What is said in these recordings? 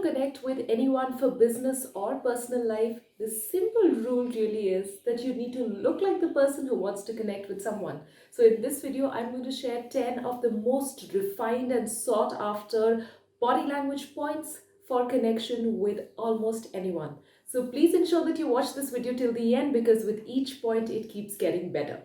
connect with anyone for business or personal life, the simple rule really is that you need to look like the person who wants to connect with someone. So in this video, I'm going to share 10 of the most refined and sought after body language points for connection with almost anyone. So please ensure that you watch this video till the end because with each point, it keeps getting better.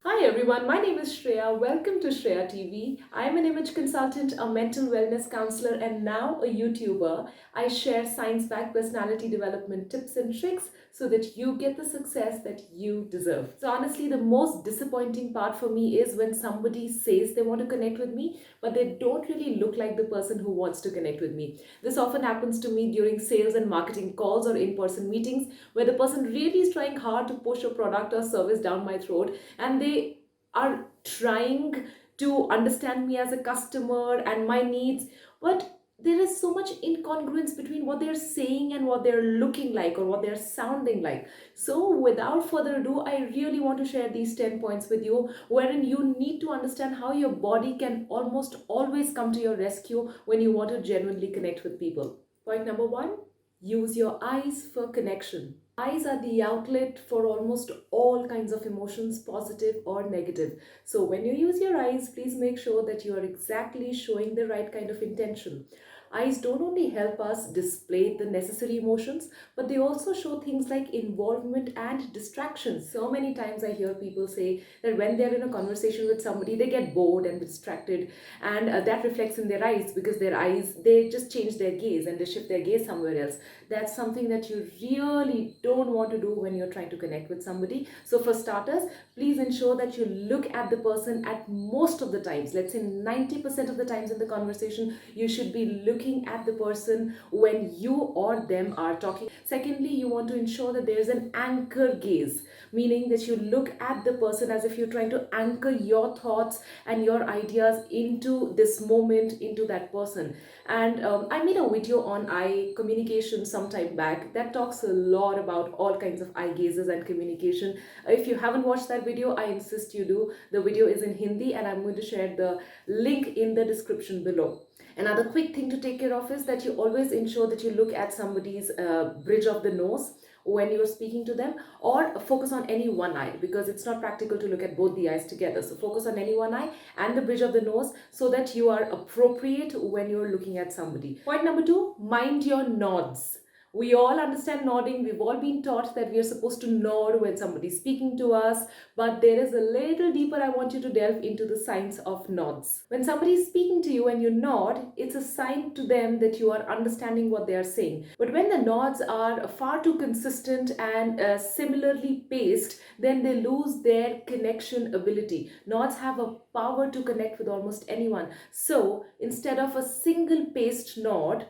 Hi everyone, my name is Shreya. Welcome to Shreya TV. I am an image consultant, a mental wellness counselor, and now a YouTuber. I share science-backed personality development tips and tricks so that you get the success that you deserve. So honestly, the most disappointing part for me is when somebody says they want to connect with me, but they don't really look like the person who wants to connect with me. This often happens to me during sales and marketing calls or in-person meetings where the person really is trying hard to push a product or service down my throat and they are trying to understand me as a customer and my needs, but there is so much incongruence between what they're saying and what they're looking like or what they're sounding like. So without further ado, I really want to share these 10 points with you wherein you need to understand how your body can almost always come to your rescue when you want to genuinely connect with people. Point number one, use your eyes for connection. Eyes are the outlet for almost all kinds of emotions, positive or negative. So when you use your eyes, please make sure that you are exactly showing the right kind of intention. Eyes don't only help us display the necessary emotions, but they also show things like involvement and distraction. So many times I hear people say that when they're in a conversation with somebody, they get bored and distracted, and that reflects in their eyes because their eyes, they just change their gaze and they shift their gaze somewhere else. That's something that you really don't want to do when you're trying to connect with somebody. So for starters, please ensure that you look at the person at most of the times. Let's say 90% of the times in the conversation, you should be looking at the person when you or them are talking. Secondly, you want to ensure that there's an anchor gaze, meaning that you look at the person as if you're trying to anchor your thoughts and your ideas into this moment, into that person. And I made a video on eye communication some time back that talks a lot about all kinds of eye gazes and communication. If you haven't watched that video, I insist you do. The video is in Hindi and I'm going to share the link in the description below. Another quick thing to take care of is that you always ensure that you look at somebody's bridge of the nose when you're speaking to them, or focus on any one eye because it's not practical to look at both the eyes together. So focus on any one eye and the bridge of the nose so that you are appropriate when you're looking at somebody. Point number two, mind your nods. We all understand nodding. We've all been taught that we are supposed to nod when somebody's speaking to us, but there is a little deeper. I want you to delve into the science of nods. When somebody is speaking to you and you nod, it's a sign to them that you are understanding what they are saying. But when the nods are far too consistent and similarly paced, then they lose their connection ability. Nods have a power to connect with almost anyone. So instead of a single paced nod,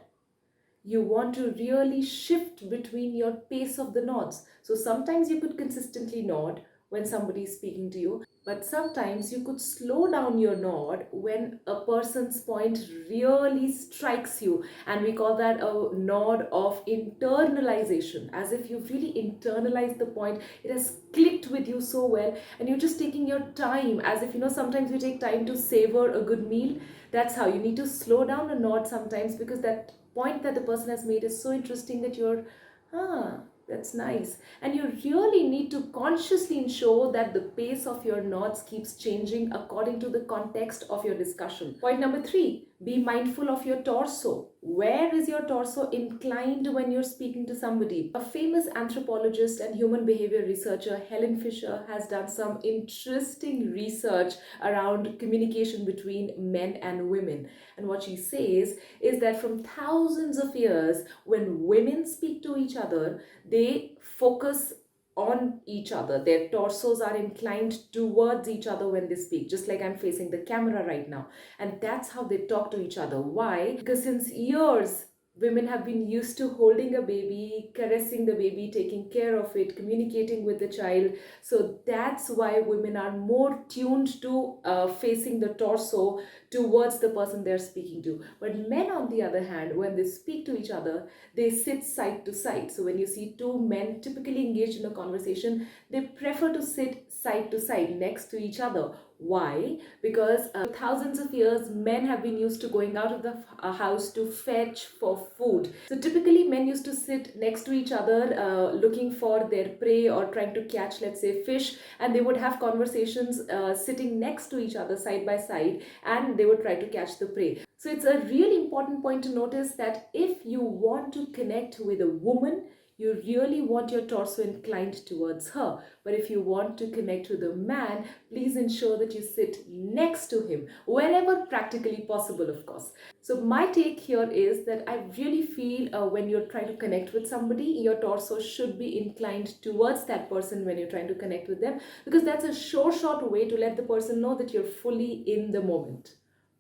you want to really shift between your pace of the nods. So sometimes you could consistently nod when somebody is speaking to you, but sometimes you could slow down your nod when a person's point really strikes you. And we call that a nod of internalization, as if you've really internalized the point. It has clicked with you so well, and you're just taking your time, as if, sometimes we take time to savor a good meal. That's how you need to slow down a nod sometimes because that point that the person has made is so interesting that you're, that's nice. And you really need to consciously ensure that the pace of your nods keeps changing according to the context of your discussion. Point number three, be mindful of your torso. Where is your torso inclined when you're speaking to somebody? A famous anthropologist and human behavior researcher, Helen Fisher, has done some interesting research around communication between men and women. And what she says is that from thousands of years, when women speak to each other, they focus on each other. Their torsos are inclined towards each other when they speak, just like I'm facing the camera right now. And that's how they talk to each other. Why? Because since years, Women have been used to holding a baby, caressing the baby, taking care of it, communicating with the child. So that's why women are more tuned to facing the torso towards the person they're speaking to. But men, on the other hand, when they speak to each other, they sit side to side. So when you see two men typically engaged in a conversation, they prefer to sit side to side next to each other. Why? Because thousands of years men have been used to going out of the house to fetch for food. So typically men used to sit next to each other looking for their prey or trying to catch, let's say, fish, and they would have conversations sitting next to each other side by side, and they would try to catch the prey. So it's a really important point to notice that if you want to connect with a woman, you really want your torso inclined towards her. But if you want to connect with a man, please ensure that you sit next to him, wherever practically possible, of course. So my take here is that I really feel when you're trying to connect with somebody, your torso should be inclined towards that person when you're trying to connect with them, because that's a sure shot way to let the person know that you're fully in the moment.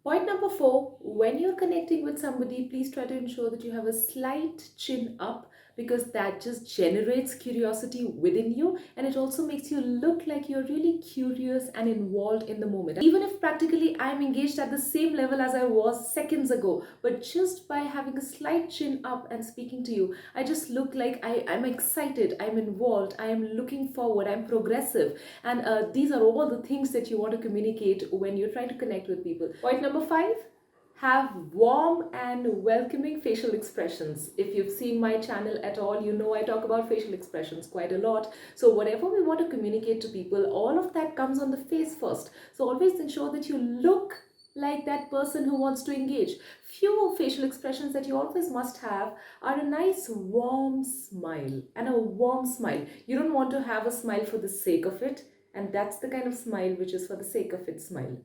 Point number 4, when you're connecting with somebody, please try to ensure that you have a slight chin up, because that just generates curiosity within you, and it also makes you look like you're really curious and involved in the moment. Even if practically I'm engaged at the same level as I was seconds ago, but just by having a slight chin up and speaking to you, I just look like I'm excited, I'm involved, I am looking forward, I'm progressive. And these are all the things that you want to communicate when you're trying to connect with people. Point number 5, have warm and welcoming facial expressions. If you've seen my channel at all, you know I talk about facial expressions quite a lot. So whatever we want to communicate to people, all of that comes on the face first. So always ensure that you look like that person who wants to engage. Few facial expressions that you always must have are a nice warm smile, and a warm smile. You don't want to have a smile for the sake of it, and that's the kind of smile which is for the sake of it smile.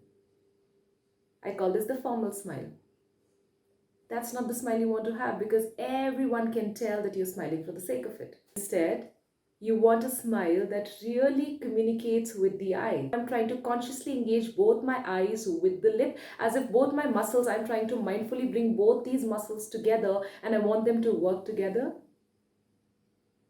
I call this the formal smile. That's not the smile you want to have, because everyone can tell that you're smiling for the sake of it. Instead, you want a smile that really communicates with the eye. I'm trying to consciously engage both my eyes with the lip, as if both my muscles, I'm trying to mindfully bring both these muscles together, and I want them to work together.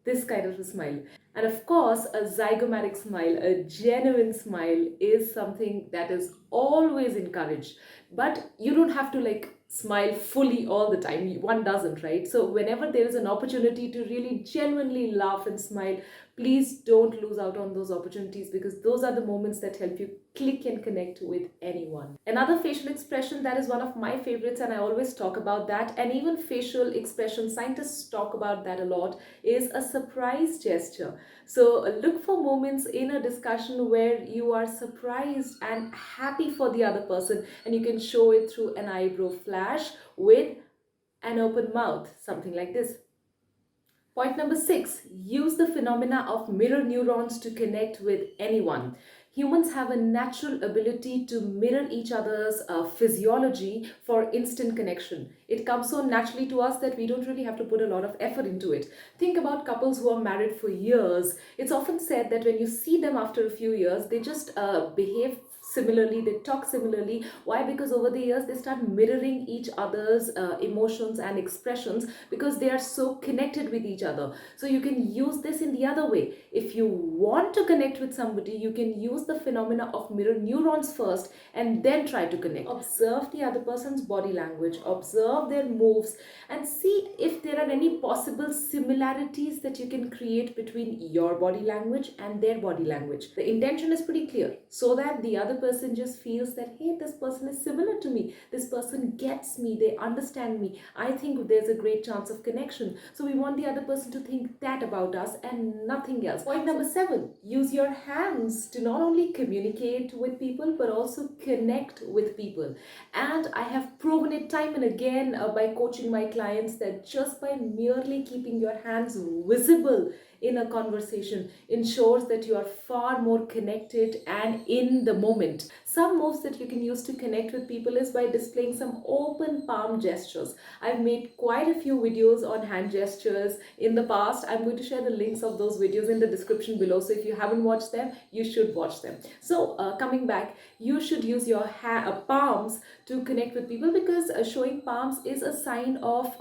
This kind of a smile. And of course, a zygomatic smile, a genuine smile, is something that is always encouraged. But you don't have to smile fully all the time. One doesn't, right? So whenever there is an opportunity to really genuinely laugh and smile, please don't lose out on those opportunities, because those are the moments that help you click and connect with anyone. Another facial expression that is one of my favorites, and I always talk about that, and even facial expression scientists talk about that a lot, is a surprise gesture. So look for moments in a discussion where you are surprised and happy for the other person, and you can show it through an eyebrow flash with an open mouth, something like this. Point number 6, use the phenomena of mirror neurons to connect with anyone. Humans have a natural ability to mirror each other's physiology for instant connection. It comes so naturally to us that we don't really have to put a lot of effort into it. Think about couples who are married for years. It's often said that when you see them after a few years, they just behave similarly, they talk similarly. Why? Because over the years they start mirroring each other's emotions and expressions, because they are so connected with each other. So you can use this in the other way. If you want to connect with somebody, you can use the phenomena of mirror neurons first and then try to connect. Observe the other person's body language, observe their moves, and see if there are any possible similarities that you can create between your body language and their body language. The intention is pretty clear, so that the other person just feels that, hey, this person is similar to me, this person gets me, they understand me, I think there's a great chance of connection. So we want the other person to think that about us and nothing else. Point number 7, use your hands to not only communicate with people but also connect with people. And I have proven it time and again by coaching my clients that just by merely keeping your hands visible in a conversation ensures that you are far more connected and in the moment. Some moves that you can use to connect with people is by displaying some open palm gestures. I've made quite a few videos on hand gestures in the past. I'm going to share the links of those videos in the description below, so if you haven't watched them, you should watch them. So coming back, you should use your palms to connect with people, because showing palms is a sign of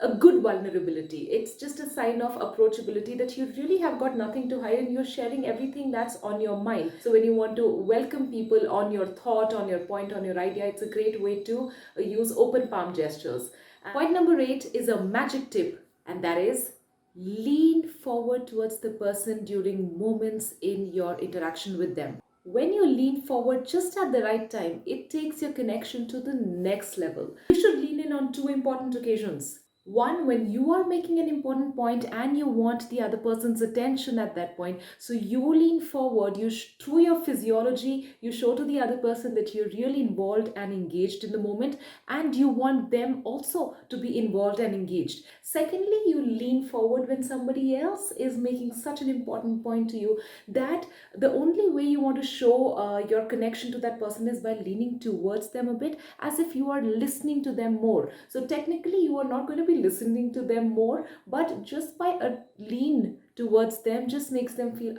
a good vulnerability. It's just a sign of approachability that you really have got nothing to hide and you're sharing everything that's on your mind. So when you want to welcome people on your thought, on your point, on your idea, it's a great way to use open palm gestures. Point number 8 is a magic tip, and that is lean forward towards the person during moments in your interaction with them. When you lean forward just at the right time, it takes your connection to the next level. You should lean in on two important occasions. One, when you are making an important point and you want the other person's attention at that point. So you lean forward, through your physiology, you show to the other person that you're really involved and engaged in the moment, and you want them also to be involved and engaged. Secondly, you lean forward when somebody else is making such an important point to you, that the only way you want to show your connection to that person is by leaning towards them a bit, as if you are listening to them more. So technically you are not going to be listening to them more, but just by a lean towards them just makes them feel,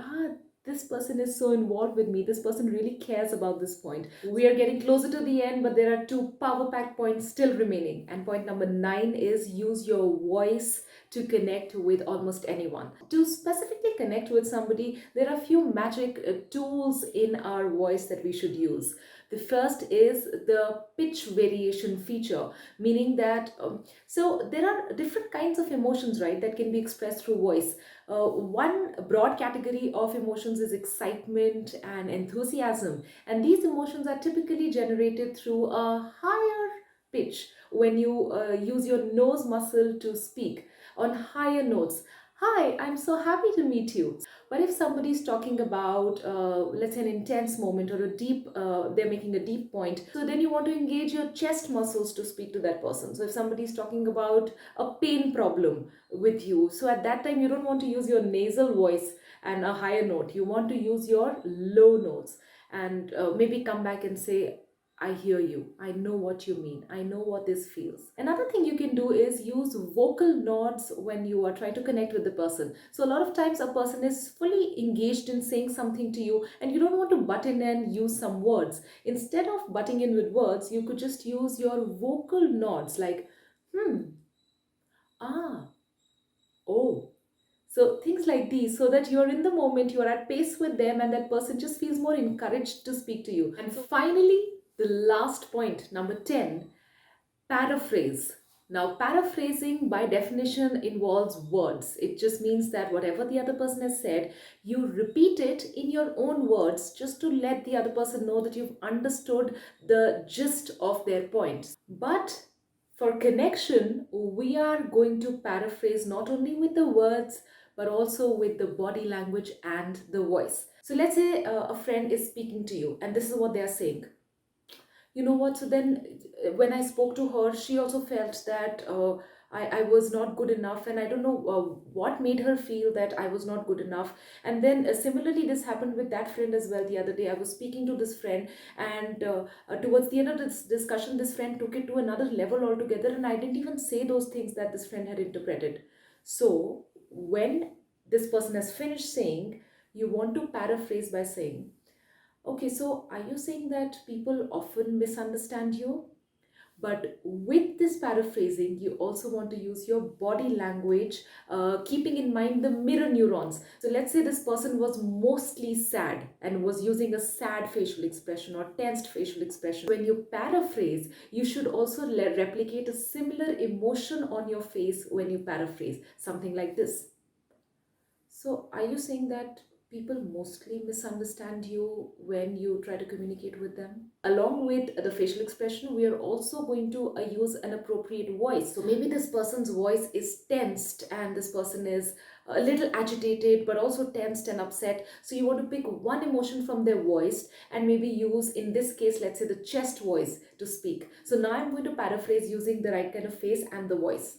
this person is so involved with me. This person really cares about this point. We are getting closer to the end, but there are two power pack points still remaining. And point number 9 is use your voice to connect with almost anyone. To specifically connect with somebody, there are a few magic tools in our voice that we should use. The first is the pitch variation feature, meaning that, so there are different kinds of emotions, right, that can be expressed through voice. One broad category of emotions is excitement and enthusiasm, and these emotions are typically generated through a higher pitch when you use your nose muscle to speak on higher notes. Hi, I'm so happy to meet you. But if somebody's talking about, let's say, an intense moment or a deep, they're making a deep point, so then you want to engage your chest muscles to speak to that person. So if somebody's talking about a pain problem with you, so at that time you don't want to use your nasal voice and a higher note. You want to use your low notes and maybe come back and say, I hear you. I know what you mean. I know what this feels. Another thing you can do is use vocal nods when you are trying to connect with the person. So a lot of times a person is fully engaged in saying something to you and you don't want to butt in and use some words. Instead of butting in with words, you could just use your vocal nods like, ah, oh. So things like these, so that you're in the moment, you're at pace with them, and that person just feels more encouraged to speak to you. And finally, the last point, number 10, paraphrase. Now, paraphrasing by definition involves words. It just means that whatever the other person has said, you repeat it in your own words just to let the other person know that you've understood the gist of their points. But for connection, we are going to paraphrase not only with the words, but also with the body language and the voice. So let's say a friend is speaking to you and this is what they are saying. You know what, so then when I spoke to her, she also felt that I was not good enough, and I don't know what made her feel that I was not good enough. And then similarly this happened with that friend as well. The other day I was speaking to this friend, and towards the end of this discussion, this friend took it to another level altogether, and I didn't even say those things that this friend had interpreted. So when this person has finished saying, you want to paraphrase by saying, okay, so are you saying that people often misunderstand you? But with this paraphrasing, you also want to use your body language, keeping in mind the mirror neurons. So let's say this person was mostly sad and was using a sad facial expression or tensed facial expression. When you paraphrase, you should also replicate a similar emotion on your face when you paraphrase, something like this. So, are you saying that people mostly misunderstand you when you try to communicate with them? Along with the facial expression, we are also going to use an appropriate voice. So, maybe this person's voice is tensed and this person is a little agitated but also tensed and upset. So, you want to pick one emotion from their voice and maybe use, in this case, let's say the chest voice to speak. So, now I'm going to paraphrase using the right kind of face and the voice.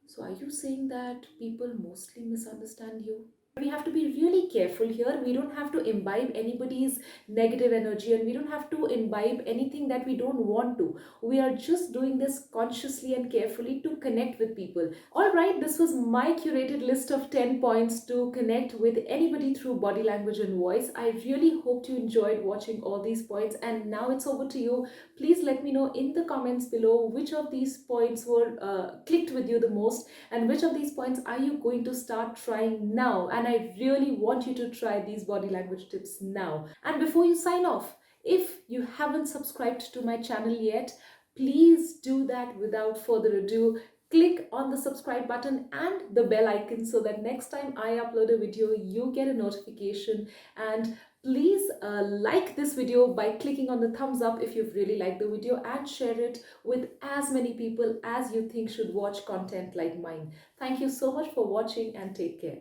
So, are you saying that people mostly misunderstand you? We have to be really careful here. We don't have to imbibe anybody's negative energy, and we don't have to imbibe anything that we don't want to. We are just doing this consciously and carefully to connect with people. All right, this was my curated list of 10 points to connect with anybody through body language and voice. I really hope you enjoyed watching all these points, and now it's over to you. Please let me know in the comments below which of these points were clicked with you the most, and which of these points are you going to start trying now. And I really want you to try these body language tips now. And before you sign off, if you haven't subscribed to my channel yet, please do that without further ado. Click on the subscribe button and the bell icon so that next time I upload a video, you get a notification. And please like this video by clicking on the thumbs up if you've really liked the video, and share it with as many people as you think should watch content like mine. Thank you so much for watching, and take care.